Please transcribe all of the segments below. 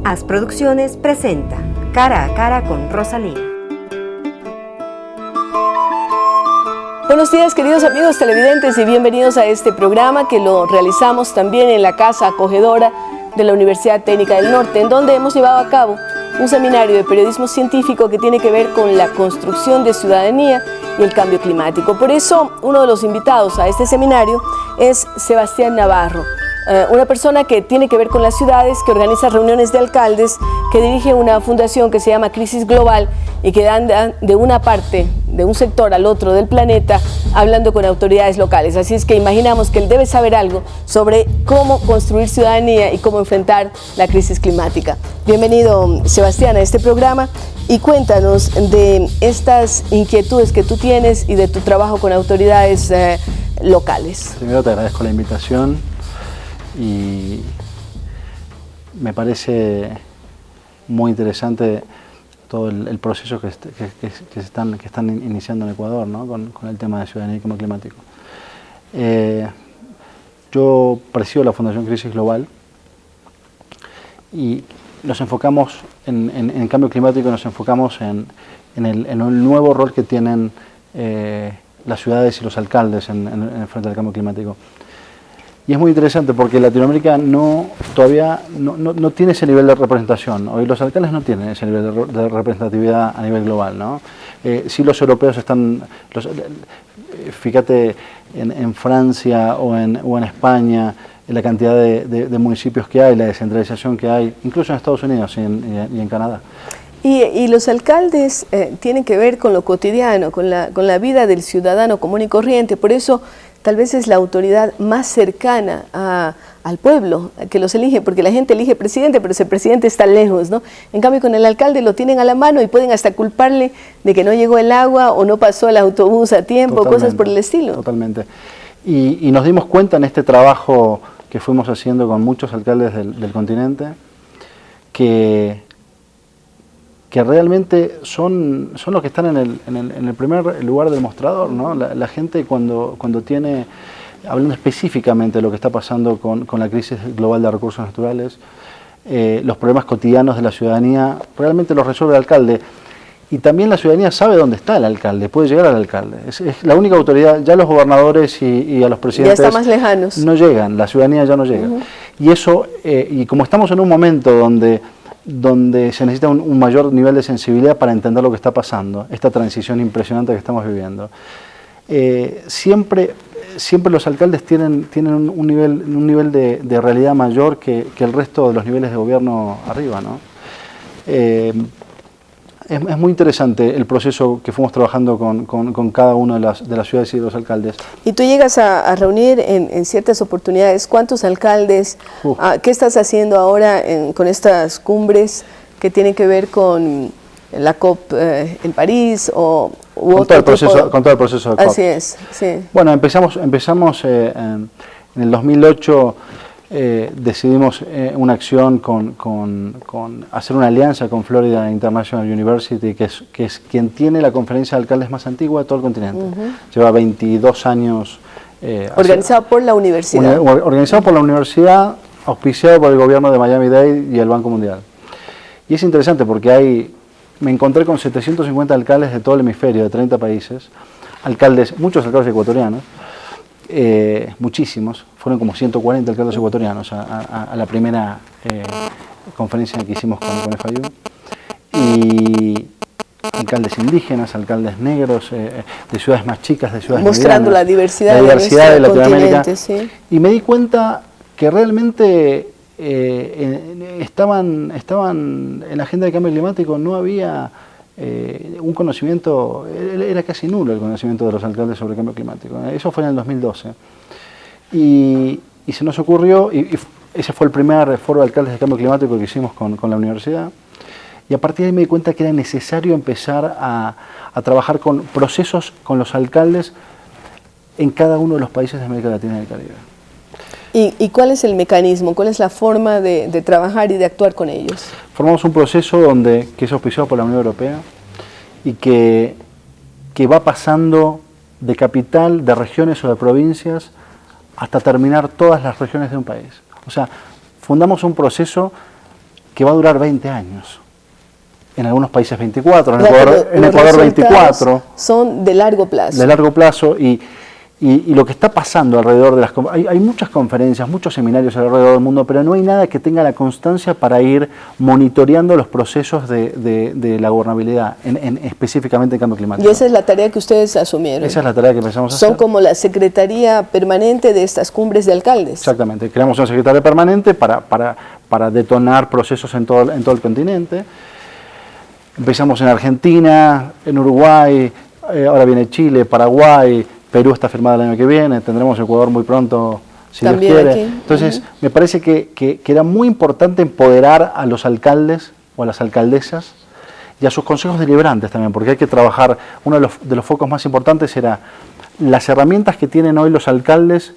As Producciones presenta Cara a Cara con Rosalía. Buenos días, queridos amigos televidentes, y bienvenidos a este programa que lo realizamos también en la Casa Acogedora de la Universidad Técnica del Norte, en donde hemos llevado a cabo un seminario de periodismo científico que tiene que ver con la construcción de ciudadanía y el cambio climático. Por eso, uno de los invitados a este seminario es Sebastián Navarro, una persona que tiene que ver con las ciudades, que organiza reuniones de alcaldes, que dirige una fundación que se llama Crisis Global y que anda de una parte, de un sector al otro del planeta, hablando con autoridades locales. Así es que imaginamos que él debe saber algo sobre cómo construir ciudadanía y cómo enfrentar la crisis climática. Bienvenido, Sebastián, a este programa y cuéntanos de estas inquietudes que tú tienes y de tu trabajo con autoridades locales. Primero te agradezco la invitación y me parece muy interesante todo el proceso que están iniciando en Ecuador, ¿no? con el tema de ciudadanía y cambio climático. Yo presido la Fundación Crisis Global y nos enfocamos en el cambio climático, nos enfocamos en el nuevo rol que tienen las ciudades y los alcaldes en el frente al cambio climático. Y es muy interesante porque Latinoamérica todavía no tiene ese nivel de representación. Hoy los alcaldes no tienen ese nivel de representatividad a nivel global, ¿no? Sí, los europeos están, fíjate en Francia o en España, la cantidad de municipios que hay, la descentralización que hay, incluso en Estados Unidos y en Canadá. Y los alcaldes tienen que ver con lo cotidiano, con la vida del ciudadano común y corriente, por eso tal vez es la autoridad más cercana al pueblo que los elige, porque la gente elige presidente, pero ese presidente está lejos, ¿no? En cambio, con el alcalde lo tienen a la mano y pueden hasta culparle de que no llegó el agua o no pasó el autobús a tiempo, cosas por el estilo. Totalmente. Y nos dimos cuenta en este trabajo que fuimos haciendo con muchos alcaldes del continente que realmente son los que están en el primer lugar del mostrador, ¿no? La gente cuando tiene, hablando específicamente de lo que está pasando con la crisis global de recursos naturales, los problemas cotidianos de la ciudadanía, realmente los resuelve el alcalde. Y también la ciudadanía sabe dónde está el alcalde, puede llegar al alcalde. Es la única autoridad, ya los gobernadores y a los presidentes ya está más lejanos. No llegan, la ciudadanía ya no llega. Y eso, y como estamos en un momento donde se necesita un mayor nivel de sensibilidad para entender lo que está pasando, esta transición impresionante que estamos viviendo. Siempre los alcaldes tienen un nivel de realidad mayor que el resto de los niveles de gobierno arriba, ¿no? Es muy interesante el proceso que fuimos trabajando con cada una de las ciudades y de los alcaldes. Y tú llegas a reunir en ciertas oportunidades, ¿cuántos alcaldes? ¿Qué estás haciendo ahora con estas cumbres que tienen que ver con la COP en París con todo el proceso de COP? Así es, sí. Bueno, empezamos en el 2008. Decidimos una acción con hacer una alianza con Florida International University, que es quien tiene la conferencia de alcaldes más antigua de todo el continente. Lleva 22 años. Organizado por la universidad. Organizado por la universidad, auspiciado por el gobierno de Miami-Dade y el Banco Mundial. Y es interesante porque me encontré con 750 alcaldes de todo el hemisferio, de 30 países, muchos alcaldes ecuatorianos, muchísimos, fueron como 140 alcaldes ecuatorianos a la primera conferencia que hicimos con el FAYU, y alcaldes indígenas, alcaldes negros, de ciudades más chicas, de ciudades mostrando medianas, la diversidad de Latinoamérica, sí. Y me di cuenta que realmente estaban en la agenda del cambio climático, no había un conocimiento, era casi nulo el conocimiento de los alcaldes sobre el cambio climático. Eso fue en el 2012. Y se nos ocurrió, y ese fue el primer foro de alcaldes de cambio climático que hicimos con la universidad, y a partir de ahí me di cuenta que era necesario empezar a trabajar con procesos con los alcaldes en cada uno de los países de América Latina y del Caribe. ¿Y cuál es el mecanismo, cuál es la forma de trabajar y de actuar con ellos? Formamos un proceso que es auspiciado por la Unión Europea y que va pasando de capital, de regiones o de provincias hasta terminar todas las regiones de un país. O sea, fundamos un proceso que va a durar 20 años. En algunos países 24, en Los Ecuador 24. Son de largo plazo. De largo plazo y lo que está pasando alrededor de las... Hay muchas conferencias, muchos seminarios alrededor del mundo, pero no hay nada que tenga la constancia para ir monitoreando los procesos de la gobernabilidad, específicamente en cambio climático. Y esa es la tarea que ustedes asumieron. Esa es la tarea que empezamos a hacer. Son como la secretaría permanente de estas cumbres de alcaldes. Exactamente. Creamos una secretaría permanente para detonar procesos en todo el continente. Empezamos en Argentina, en Uruguay, ahora viene Chile, Paraguay, Perú está firmada el año que viene, tendremos Ecuador muy pronto, si Dios quiere. Aquí. Entonces, me parece que era muy importante empoderar a los alcaldes o a las alcaldesas y a sus consejos deliberantes también, porque hay que trabajar, uno de los focos más importantes era las herramientas que tienen hoy los alcaldes,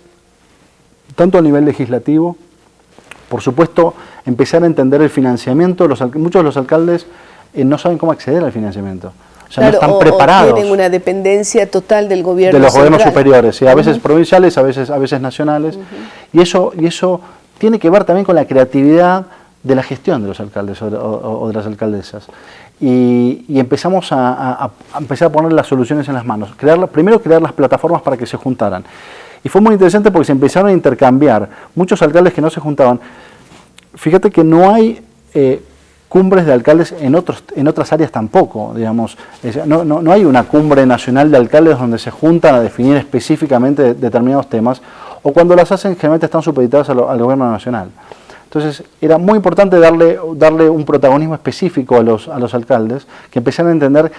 tanto a nivel legislativo, por supuesto, empezar a entender el financiamiento. Muchos de los alcaldes no saben cómo acceder al financiamiento. O sea, claro, no están preparados. O tienen una dependencia total del gobierno de los central. gobiernos superiores, ¿sí? A veces provinciales, a veces nacionales. Y eso tiene que ver también con la creatividad de la gestión de los alcaldes o de las alcaldesas. Y empezamos a empezar a poner las soluciones en las manos. Primero crear las plataformas para que se juntaran. Y fue muy interesante porque se empezaron a intercambiar. Muchos alcaldes que no se juntaban. Fíjate que no hay cumbres de alcaldes en otras áreas tampoco, digamos. No hay una cumbre nacional de alcaldes donde se juntan a definir específicamente determinados temas, o cuando las hacen generalmente están supeditadas al gobierno nacional. Entonces era muy importante darle un protagonismo específico a los alcaldes, que empezaran a entender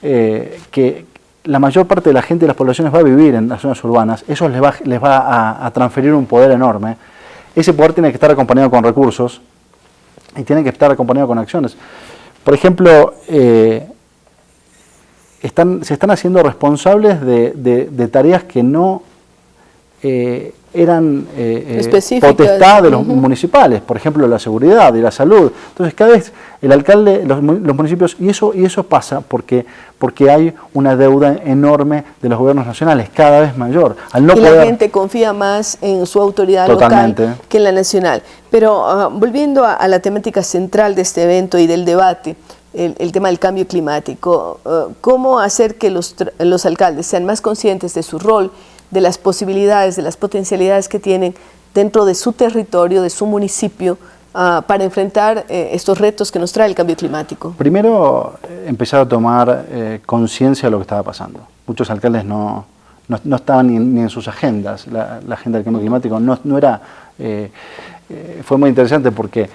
que la mayor parte de la gente y las poblaciones va a vivir en las zonas urbanas. Eso les va a transferir un poder enorme. Ese poder tiene que estar acompañado con recursos y tiene que estar acompañado con acciones. Por ejemplo, se están haciendo responsables de tareas que no eran potestad de los municipales, por ejemplo la seguridad y la salud. Entonces cada vez el alcalde, los municipios, y eso pasa porque hay una deuda enorme de los gobiernos nacionales, cada vez mayor. La gente confía más en su autoridad local que en la nacional. Pero volviendo a la temática central de este evento y del debate, el tema del cambio climático, ¿cómo hacer que los alcaldes sean más conscientes de su rol, de las posibilidades, de las potencialidades que tienen dentro de su territorio, de su municipio, para enfrentar estos retos que nos trae el cambio climático? Primero, empezar a tomar conciencia de lo que estaba pasando. Muchos alcaldes no estaban ni en sus agendas. La agenda del cambio climático no era... fue muy interesante porque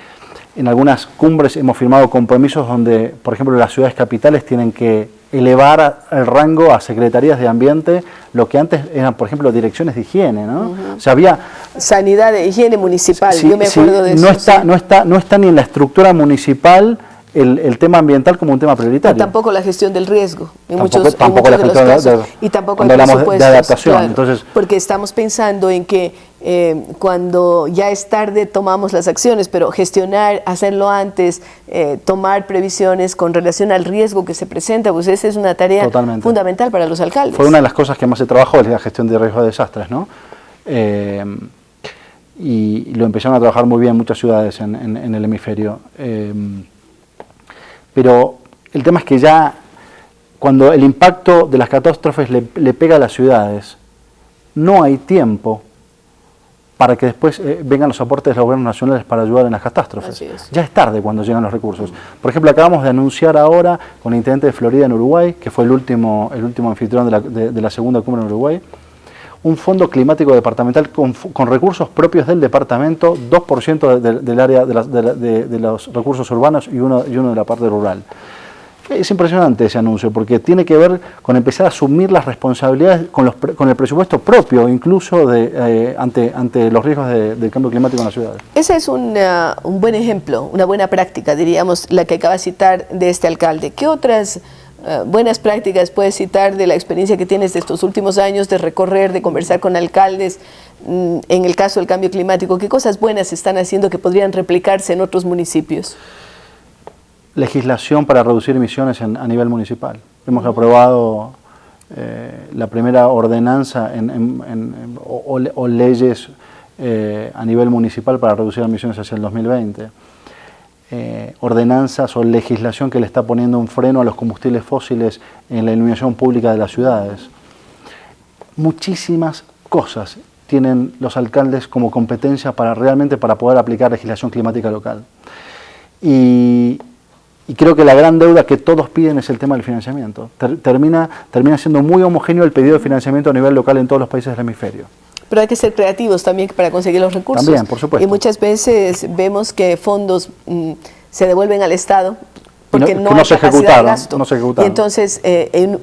en algunas cumbres hemos firmado compromisos donde, por ejemplo, las ciudades capitales tienen que elevar el rango a secretarías de ambiente, lo que antes eran, por ejemplo, direcciones de higiene, ¿no? O sea, había... Sanidad de higiene municipal, yo me acuerdo de eso. No está ni en la estructura municipal el tema ambiental como un tema prioritario. Y tampoco la gestión del riesgo, en tampoco muchos de los casos. Y tampoco cuando hablamos de adaptación. Claro, entonces, porque estamos pensando en que cuando ya es tarde tomamos las acciones, pero gestionar, hacerlo antes, tomar previsiones con relación al riesgo que se presenta, pues esa es una tarea fundamental para los alcaldes. Fue una de las cosas que más se trabajó, es la gestión de riesgo de desastres, ¿no? Y lo empezaron a trabajar muy bien muchas ciudades en el hemisferio. Pero el tema es que ya cuando el impacto de las catástrofes le pega a las ciudades, no hay tiempo para que después vengan los aportes de los gobiernos nacionales para ayudar en las catástrofes. Ya es tarde cuando llegan los recursos. Por ejemplo, acabamos de anunciar ahora con el intendente de Florida en Uruguay, que fue el último anfitrión de la segunda cumbre en Uruguay, un fondo climático departamental con recursos propios del departamento, 2% del área de los recursos urbanos y uno de la parte rural. Es impresionante ese anuncio porque tiene que ver con empezar a asumir las responsabilidades con el presupuesto propio, incluso ante los riesgos del cambio climático en las ciudades. Ese es un buen ejemplo, una buena práctica, diríamos, la que acaba de citar de este alcalde. ¿Qué otras buenas prácticas puedes citar de la experiencia que tienes de estos últimos años de recorrer, de conversar con alcaldes en el caso del cambio climático? ¿Qué cosas buenas están haciendo que podrían replicarse en otros municipios? Legislación para reducir emisiones a nivel municipal. Hemos aprobado la primera ordenanza o leyes a nivel municipal para reducir emisiones hacia el 2020. ordenanzas o legislación que le está poniendo un freno a los combustibles fósiles en la iluminación pública de las ciudades. Muchísimas cosas tienen los alcaldes como competencia para poder aplicar legislación climática local. Y creo que la gran deuda que todos piden es el tema del financiamiento. Termina siendo muy homogéneo el pedido de financiamiento a nivel local en todos los países del hemisferio. Pero hay que ser creativos también para conseguir los recursos. También, por supuesto. Y muchas veces vemos que fondos se devuelven al Estado porque no hay capacidad de gasto. No se ejecutaron. Y entonces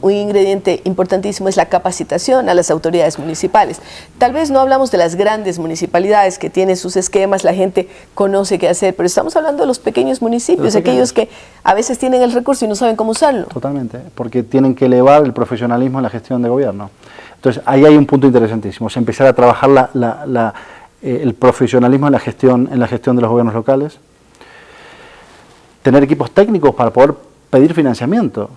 un ingrediente importantísimo es la capacitación a las autoridades municipales. Tal vez no hablamos de las grandes municipalidades que tienen sus esquemas, la gente conoce qué hacer, pero estamos hablando de los pequeños municipios, aquellos que a veces tienen el recurso y no saben cómo usarlo. Totalmente, porque tienen que elevar el profesionalismo en la gestión de gobierno. Entonces, ahí hay un punto interesantísimo, es empezar a trabajar el profesionalismo en la gestión de los gobiernos locales, tener equipos técnicos para poder pedir financiamiento.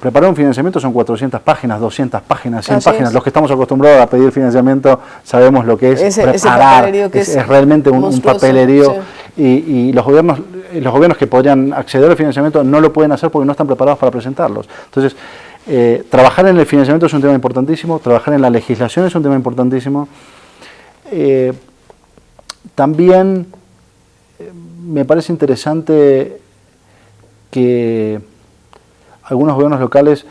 Preparar un financiamiento son 400 páginas, 200 páginas, 100 páginas. Los que estamos acostumbrados a pedir financiamiento sabemos lo que es preparar, es realmente un papelerío, sí. y los gobiernos que podrían acceder al financiamiento no lo pueden hacer porque no están preparados para presentarlos. Entonces, trabajar en el financiamiento es un tema importantísimo, trabajar en la legislación es un tema importantísimo. También me parece interesante que algunos gobiernos locales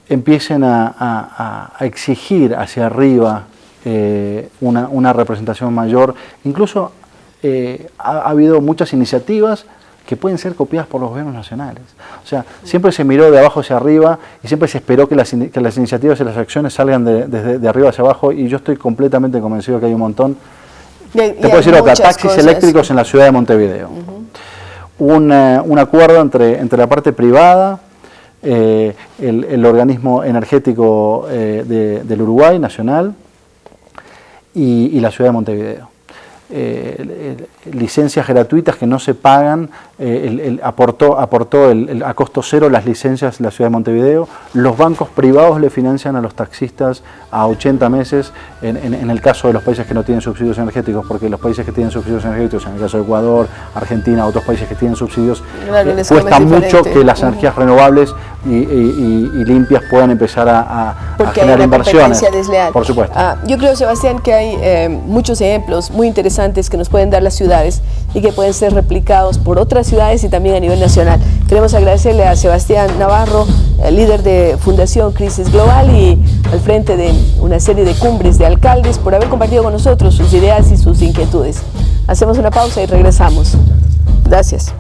empiecen a exigir hacia arriba una representación mayor. Incluso ha habido muchas iniciativas que pueden ser copiadas por los gobiernos nacionales. O sea, siempre se miró de abajo hacia arriba y siempre se esperó que las iniciativas y las acciones salgan de arriba hacia abajo, y yo estoy completamente convencido que hay un montón. Te puedo decir otra, taxis eléctricos en la ciudad de Montevideo. Un acuerdo entre la parte privada, el organismo energético del Uruguay, nacional, y la ciudad de Montevideo. Licencias gratuitas que no se pagan, aportó a costo cero las licencias de la ciudad de Montevideo. Los bancos privados le financian a los taxistas a 80 meses en el caso de los países que no tienen subsidios energéticos, porque los países que tienen subsidios energéticos, en el caso de Ecuador, Argentina, otros países que tienen subsidios, cuesta mucho que las energías renovables y limpias puedan empezar a generar inversiones. Desleal. Por supuesto. Yo creo, Sebastián, que hay muchos ejemplos muy interesantes que nos pueden dar las ciudades y que pueden ser replicados por otras ciudades y también a nivel nacional. Queremos agradecerle a Sebastián Navarro, líder de Fundación Crisis Global y al frente de una serie de cumbres de alcaldes, por haber compartido con nosotros sus ideas y sus inquietudes. Hacemos una pausa y regresamos. Gracias.